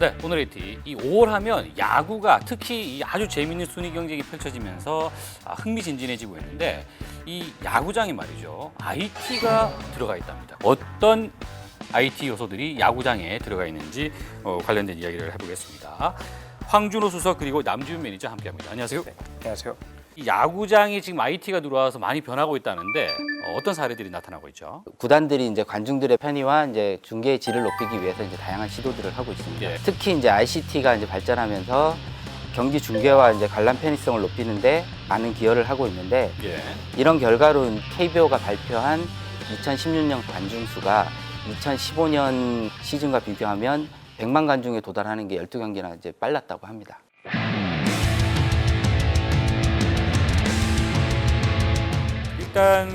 네, 오늘의 티. 이 5월 하면 야구가 특히 이 아주 재밌는 순위 경쟁이 펼쳐지면서 흥미진진해지고 있는데 이 야구장에 말이죠. IT가 들어가 있답니다. 어떤 IT 요소들이 야구장에 들어가 있는지 관련된 이야기를 해보겠습니다. 황준호 수석 그리고 남지훈 매니저 함께합니다. 안녕하세요. 네, 안녕하세요. 이 야구장에 지금 IT가 들어와서 많이 변하고 있다는데 어떤 사례들이 나타나고 있죠? 구단들이 이제 관중들의 편의와 이제 중계의 질을 높이기 위해서 이제 다양한 시도들을 하고 있습니다. 예. 특히 이제 ICT가 이제 발전하면서 경기 중계와 이제 관람 편의성을 높이는데 많은 기여를 하고 있는데 예. 이런 결과로 KBO가 발표한 2016년 관중 수가 2015년 시즌과 비교하면 100만 관중에 도달하는 게 12경기나 이제 빨랐다고 합니다. 일단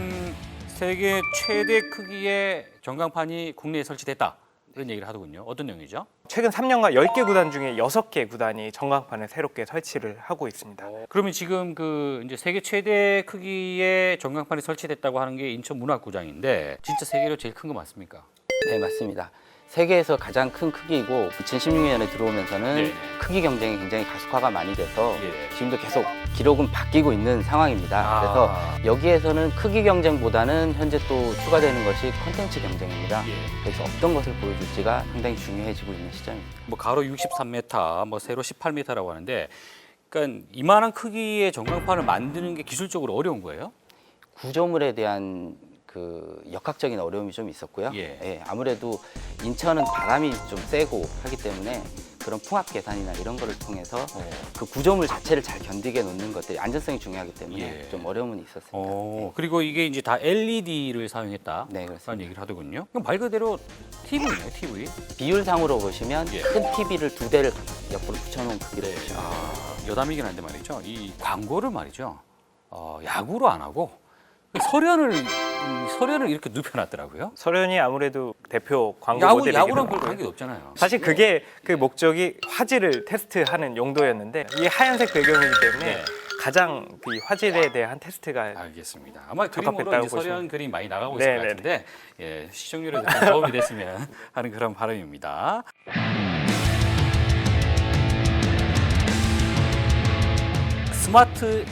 세계 최대 크기의 전광판이 국내에 설치됐다. 이런 얘기를 하더군요. 어떤 내용이죠? 최근 3년간 10개 구단 중에 6개 구단이 전광판을 새롭게 설치를 하고 있습니다. 그러면 지금 그 이제 세계 최대 크기의 전광판이 설치됐다고 하는 게 인천문학구장인데 진짜 세계로 제일 큰 거 맞습니까? 네, 맞습니다. 세계에서 가장 큰 크기이고 2016년에 들어오면서는 네. 크기 경쟁이 굉장히 가속화가 많이 돼서 예. 지금도 계속 기록은 바뀌고 있는 상황입니다. 그래서 여기에서는 크기 경쟁보다는 현재 또 추가되는 것이 콘텐츠 경쟁입니다. 예. 그래서 어떤 것을 보여줄지가 상당히 중요해지고 있는 시점입니다. 뭐 가로 63m, 뭐 세로 18m라고 하는데 그러니까 이만한 크기의 전광판을 만드는 게 기술적으로 어려운 거예요? 구조물에 대한 그 역학적인 어려움이 좀 있었고요. 예. 아무래도 인천은 바람이 좀 세고 하기 때문에 그런 풍압 계산이나 이런 거를 통해서 그 구조물 자체를 잘 견디게 놓는 것들이 안전성이 중요하기 때문에 예. 좀 어려움은 있었습니다. 그리고 이게 이제 다 LED를 사용했다. 네, 그렇습니다. 라는 얘기를 하더군요. 그럼 말 그대로 TV네요, TV. 비율상으로 보시면 예. 큰 TV를 2대를 옆으로 붙여놓은 크기를 보시면 여담이긴 한데 말이죠. 이 광고를 말이죠. 야구로 안 하고 설현을 이렇게 눕혀놨더라고요. 설현이 아무래도 대표 광고 모델이기도 야구랑 별 하고요. 관계가 없잖아요. 사실 그게 그 목적이 화질을 테스트하는 용도였는데 이게 하얀색 배경이기 때문에 네. 가장 그 화질에 대한 테스트가 알겠습니다. 아마 적합했다고 그림으로 이제 보시면- 설현 그림 많이 나가고 있을 것 네네네. 같은데 예, 시청률에 좀 도움이 됐으면 하는 그런 바람입니다. 스마트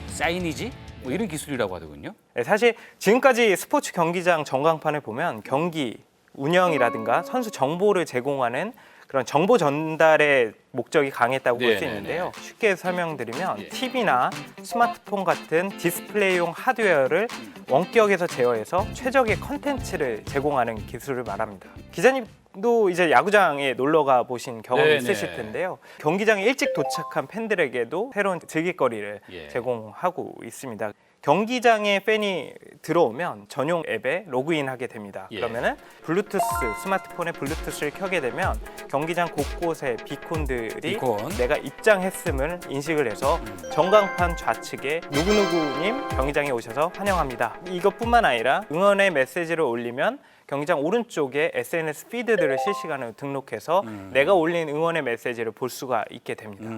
사이니지? 뭐 이런 기술이라고 하더군요. 네, 사실 지금까지 스포츠 경기장 전광판을 보면 경기 운영이라든가 선수 정보를 제공하는 그런 정보 전달의 목적이 강했다고 볼 수 네네네. 있는데요. 쉽게 설명드리면 예. TV나 스마트폰 같은 디스플레이용 하드웨어를 원격에서 제어해서 최적의 컨텐츠를 제공하는 기술을 말합니다. 기자님도 이제 야구장에 놀러 가 보신 경험이 네네. 있으실 텐데요. 경기장에 일찍 도착한 팬들에게도 새로운 즐길거리를 예. 제공하고 있습니다. 경기장에 팬이 들어오면 전용 앱에 로그인하게 됩니다. 예. 그러면은 블루투스 스마트폰에 블루투스를 켜게 되면 경기장 곳곳에 비콘들이 비콘. 내가 입장했음을 인식을 해서 전광판 좌측에 누구누구님 경기장에 오셔서 환영합니다. 이것뿐만 아니라 응원의 메시지를 올리면 경기장 오른쪽에 SNS 피드들을 실시간으로 등록해서 내가 올린 응원의 메시지를 볼 수가 있게 됩니다.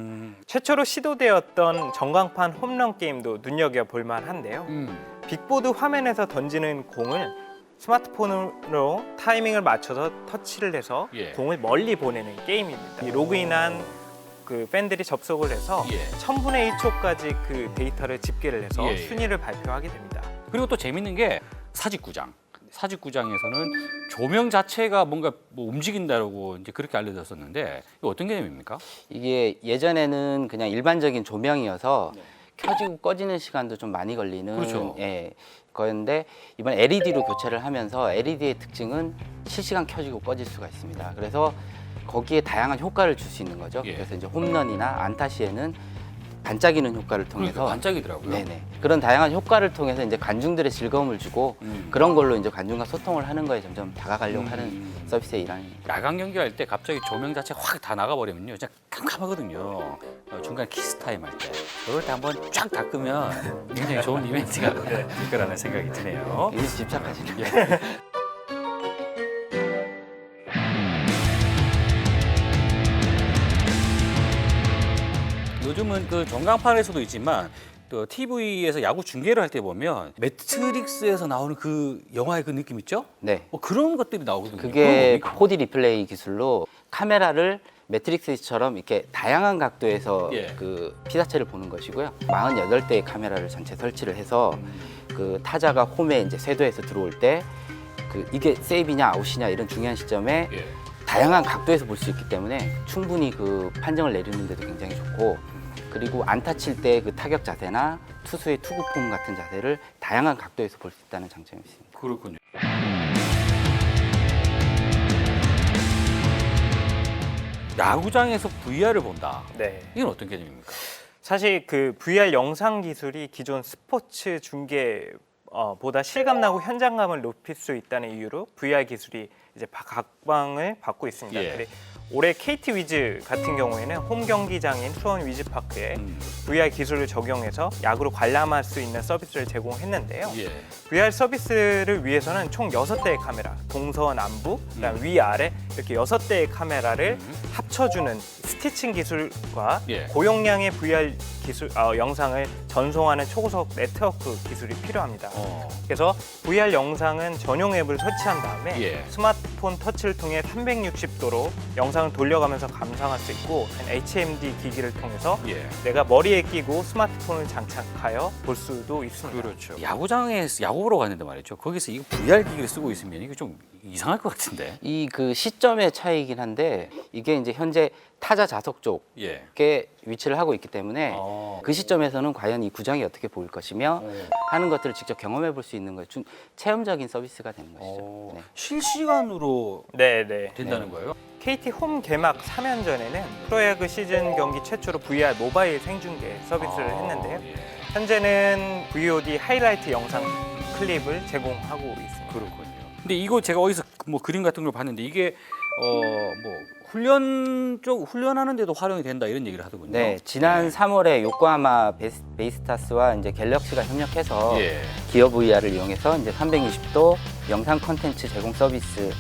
최초로 시도되었던 전광판 홈런 게임도 눈여겨볼 만한데요. 빅보드 화면에서 던지는 공을 스마트폰으로 타이밍을 맞춰서 터치를 해서 예. 공을 멀리 보내는 게임입니다. 이 로그인한 그 팬들이 접속을 해서 예. 1000분의 1초까지 그 데이터를 집계를 해서 예. 순위를 발표하게 됩니다. 그리고 또 재밌는 게 사직구장. 사직구장에서는 조명 자체가 뭔가 뭐 움직인다라고 이제 그렇게 알려졌었는데 이거 어떤 개념입니까? 이게 예전에는 그냥 일반적인 조명이어서 켜지고 꺼지는 시간도 좀 많이 걸리는 그렇죠. 거였는데 이번 LED로 교체를 하면서 LED의 특징은 실시간 켜지고 꺼질 수가 있습니다. 그래서 거기에 다양한 효과를 줄 수 있는 거죠. 예. 그래서 이제 홈런이나 안타 시에는 반짝이는 효과를 통해서 그러니까 반짝이더라고요. 네네. 그런 다양한 효과를 통해서 이제 관중들의 즐거움을 주고 그런 걸로 이제 관중과 소통을 하는 거에 점점 다가가려고 하는 서비스의 일환입니다. 야간 경기할 때 갑자기 조명 자체가 확 다 나가버리면요, 진짜 깜깜하거든요. 중간 키스 타임 할 때, 그럴 때 한번 쫙 닦으면 굉장히 좋은 이벤트가 될 거라는 생각이 드네요. 이게 집착하시는 게 요즘은 그 전광판에서도 있지만 또 TV에서 야구 중계를 할 때 보면 매트릭스에서 나오는 그 영화의 그 느낌 있죠? 네. 그런 것들이 나오거든요. 그게 그건 뭡니까? 4D 리플레이 기술로 카메라를 매트릭스처럼 이렇게 다양한 각도에서 예. 그 피사체를 보는 것이고요. 48대의 카메라를 전체 설치를 해서 그 타자가 홈에 이제 쇄도에서 들어올 때 그 이게 세이브냐 아웃이냐 이런 중요한 시점에 예. 다양한 각도에서 볼 수 있기 때문에 충분히 그 판정을 내리는 데도 굉장히 좋고, 그리고 안타 칠 때 그 타격 자세나 투수의 투구 폼 같은 자세를 다양한 각도에서 볼 수 있다는 장점이 있습니다. 그렇군요. 야구장에서 VR을 본다. 네. 이건 어떤 개념입니까? 사실 그 VR 영상 기술이 기존 스포츠 중계 보다 실감나고 현장감을 높일 수 있다는 이유로 VR 기술이 이제 각광을 받고 있습니다. 예. 올해 KT 위즈 같은 경우에는 홈 경기장인 수원 위즈파크에 VR 기술을 적용해서 야구를 관람할 수 있는 서비스를 제공했는데요. 예. VR 서비스를 위해서는 총 6대의 카메라, 동서남북, 그다음 위아래 이렇게 6대의 카메라를 합쳐주는 스티칭 기술과 예. 고용량의 VR 기술, 영상을 전송하는 초고속 네트워크 기술이 필요합니다. 그래서 VR 영상은 전용 앱을 설치한 다음에 예. 스마트폰 터치를 통해 360도로 영상을 돌려가면서 감상할 수 있고, HMD 기기를 통해서 예. 내가 머리에 끼고 스마트폰을 장착하여 볼 수도 있습니다. 그렇죠. 야구장에 야구 보러 갔는데 말이죠. 거기서 이거 VR 기기를 쓰고 있으면 이거 좀 이상할 것 같은데. 이 그 시점의 차이이긴 한데 이게 이제 현재 타자 좌석 쪽에 예. 위치를 하고 있기 때문에 그 시점에서는 과연 이 구장이 어떻게 보일 것이며 하는 것들을 직접 경험해 볼 수 있는 것, 좀 체험적인 서비스가 되는 것이죠. 네. 실시간으로 네. 된다는 거예요? KT 홈 개막 3연전에는 프로야구 시즌 경기 최초로 VR 모바일 생중계 서비스를 했는데요. 예. 현재는 VOD 하이라이트 영상 클립을 제공하고 있습니다. 그렇군요. 근데 이거 제가 어디서 뭐 그림 같은 걸 봤는데 이게 뭐 훈련하는 데도 활용이 된다 이런 얘기를 하더군요. 네, 지난 3월에 요코하마 베이스타스와 이제 갤럭시가 협력해서 예. 기어 VR을 이용해서 이제 320도 영상 컨텐츠 제공 서비스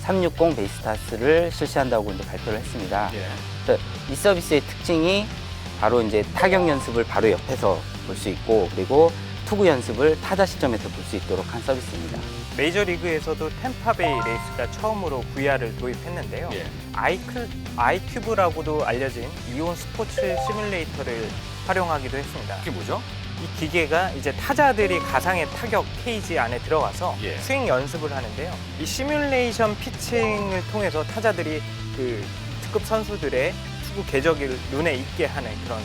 360 베이스타스를 실시한다고 이제 발표를 했습니다. 예. 그래서 이 서비스의 특징이 바로 이제 타격 연습을 바로 옆에서 볼 수 있고, 그리고 투구 연습을 타자 시점에서 볼 수 있도록 한 서비스입니다. 메이저리그에서도 템파베이 레이스가 처음으로 VR을 도입했는데요. 예. 아이큐브라고도 알려진 이온 스포츠 시뮬레이터를 활용하기도 했습니다. 이게 뭐죠? 이 기계가 이제 타자들이 가상의 타격 케이지 안에 들어가서 예. 스윙 연습을 하는데요. 이 시뮬레이션 피칭을 통해서 타자들이 그 특급 선수들의 투구 궤적을 눈에 익게 하는 그런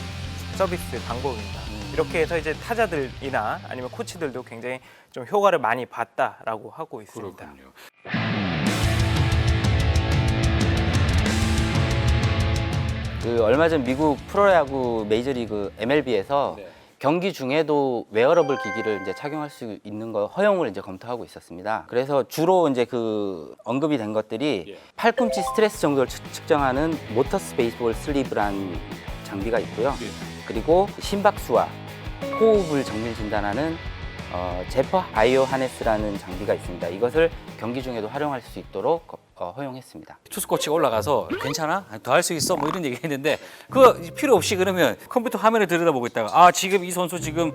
서비스 방법입니다. 이렇게 해서 이제 타자들이나 아니면 코치들도 굉장히 좀 효과를 많이 봤다라고 하고 있습니다. 그렇군요. 그 얼마 전 미국 프로야구 메이저리그 MLB에서 네. 경기 중에도 웨어러블 기기를 이제 착용할 수 있는 거 허용을 이제 검토하고 있었습니다. 그래서 주로 이제 그 언급이 된 것들이 예. 팔꿈치 스트레스 정도를 측정하는 모터스 베이스볼 슬리브라는 장비가 있고요. 예. 그리고 심박수와 호흡을 정밀 진단하는 제퍼 아이오 하네스라는 장비가 있습니다. 이것을 경기 중에도 활용할 수 있도록 허용했습니다. 투수 코치가 올라가서 괜찮아? 더 할 수 있어? 뭐 이런 얘기 했는데 그거 필요 없이 그러면 컴퓨터 화면을 들여다보고 있다가 지금 이 선수 지금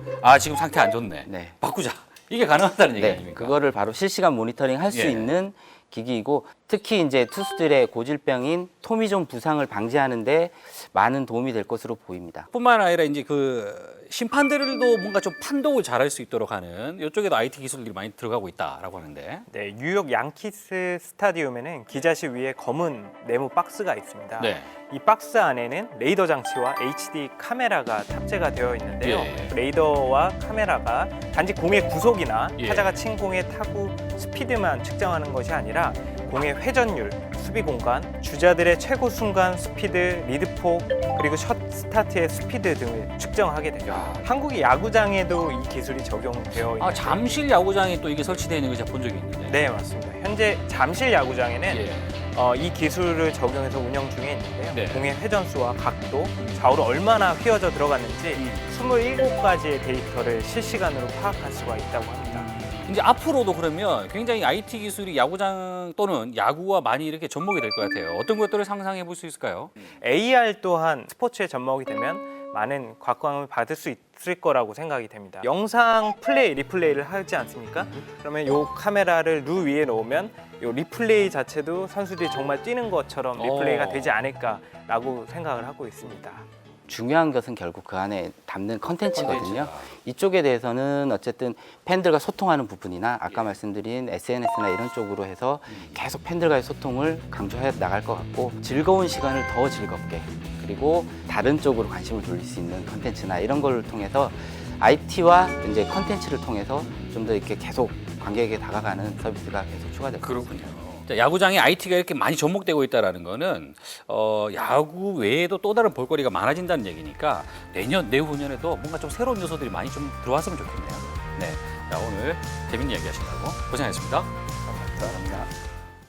상태 안 좋네. 네. 바꾸자. 이게 가능하다는 얘기 네, 아닙니까? 그거를 바로 실시간 모니터링 할 수 예. 있는 기기이고, 특히 이제 투수들의 고질병인 토미존 부상을 방지하는데 많은 도움이 될 것으로 보입니다. 뿐만 아니라 이제 그 심판들도 뭔가 좀 판독을 잘할 수 있도록 하는 이쪽에도 IT 기술들이 많이 들어가고 있다라고 하는데. 네, 뉴욕 양키스 스타디움에는 기자실 위에 검은 네모 박스가 있습니다. 네. 이 박스 안에는 레이더 장치와 HD 카메라가 탑재가 되어 있는데요. 예. 레이더와 카메라가 단지 공의 구속이나 예. 타자가 친 공의 타구 스피드만 측정하는 것이 아니라 공의 회전율, 수비 공간, 주자들의 최고 순간 스피드, 리드폭, 그리고 첫 스타트의 스피드 등을 측정하게 됩니다. 야. 한국의 야구장에도 이 기술이 적용되어 있는데 잠실 야구장에 또 이게 설치되어 있는 거 제가 본 적이 있는데. 네, 맞습니다. 현재 잠실 야구장에는 예. 이 기술을 적용해서 운영 중에 있는데요. 네. 공의 회전수와 각도, 좌우로 얼마나 휘어져 들어갔는지 27가지의 데이터를 실시간으로 파악할 수가 있다고 합니다. 이제 앞으로도 그러면 굉장히 IT 기술이 야구장 또는 야구와 많이 이렇게 접목이 될 것 같아요. 어떤 것들을 상상해 볼 수 있을까요? AR 또한 스포츠에 접목이 되면 많은 곽광을 받을 수 있을 거라고 생각이 됩니다. 영상 플레이, 리플레이를 하지 않습니까? 그러면 이 카메라를 루 위에 놓으면 이 리플레이 자체도 선수들이 정말 뛰는 것처럼 리플레이가 되지 않을까라고 생각을 하고 있습니다. 중요한 것은 결국 그 안에 담는 컨텐츠거든요. 이쪽에 대해서는 어쨌든 팬들과 소통하는 부분이나 아까 말씀드린 SNS나 이런 쪽으로 해서 계속 팬들과의 소통을 강조해 나갈 것 같고, 즐거운 시간을 더 즐겁게, 그리고 다른 쪽으로 관심을 돌릴 수 있는 컨텐츠나 이런 걸 통해서 IT와 이제 컨텐츠를 통해서 좀 더 이렇게 계속 관객에게 다가가는 서비스가 계속 추가될 것 같습니다. 그렇군요. 자, 야구장에 IT가 이렇게 많이 접목되고 있다는 거는 야구 외에도 또 다른 볼거리가 많아진다는 얘기니까 내년, 내후년에도 뭔가 좀 새로운 요소들이 많이 좀 들어왔으면 좋겠네요. 네, 자, 오늘 재밌는 이야기 하신다고 고생하셨습니다. 감사합니다.